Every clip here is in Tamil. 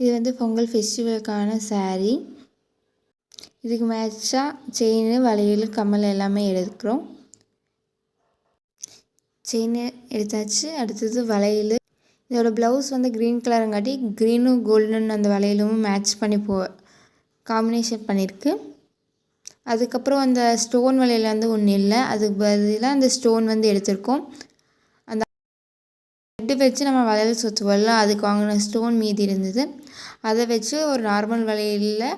இது வந்து பொங்கல் ஃபெஸ்டிவலுக்கான saree. இதுக்கு மேட்சாக செயின், வளையல், கம்மல் எல்லாமே எடுக்கிறோம். செயின் எடுத்தாச்சு. அடுத்தது வளையல். இதோட ப்ளவுஸ் வந்து க்ரீன் கலருங்காட்டி க்ரீனும் கோல்டன் அந்த வளையலும் மேட்ச் பண்ணி காம்பினேஷன் பண்ணியிருக்கு. அதுக்கப்புறம் அந்த ஸ்டோன் வளையல் வந்து ஒன்றும் இல்லை, அதுக்கு பதிலாக அந்த ஸ்டோன் வந்து எடுத்திருக்கோம். அந்த ரெட்டு வச்சு நம்ம வளையல் சுற்றுவோம்ல, அதுக்கு வாங்கின ஸ்டோன் மீதி இருந்தது. அதை வச்சு ஒரு நார்மல் வளையலில்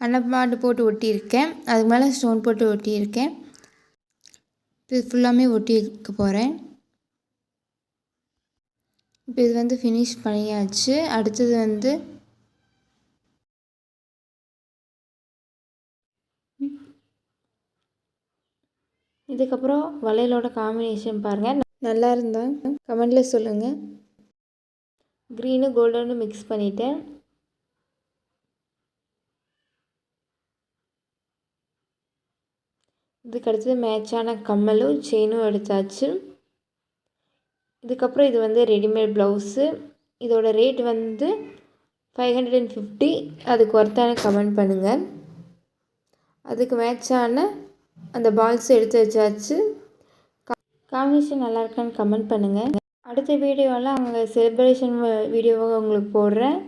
அன்னப்பாண்டு போட்டு ஒட்டியிருக்கேன். அதுக்கு மேலே ஸ்டோன் போட்டு ஒட்டியிருக்கேன். இது ஃபுல்லாமே ஒட்டி இருக்க போகிறேன். இப்போ இது வந்து ஃபினிஷ் பண்ணியாச்சு. அடுத்தது வந்து இதுக்கப்புறம் வளையலோட காம்பினேஷன் பாருங்கள். நல்லா இருந்தால் கமெண்டில் சொல்லுங்கள். க்ரீனு கோல்டனு மிக்ஸ் பண்ணிவிட்டேன். இதுக்கு அடுத்தது மேட்சான கம்மலும் செயினும் எடுத்தாச்சு. இதுக்கப்புறம் இது வந்து ரெடிமேட் ப்ளவுஸு. இதோட ரேட் வந்து 550. அதுக்கு ஒர்த்தான கமெண்ட் பண்ணுங்கள். அதுக்கு மேட்சான அந்த பால்ஸ் எடுத்து வச்சாச்சு. காம்பினேஷன் நல்லா இருக்கான்னு கமெண்ட் பண்ணுங்கள். அடுத்த வீடியோவில் அவங்க செலிப்ரேஷன் வீடியோவை உங்களுக்கு போடுறேன்.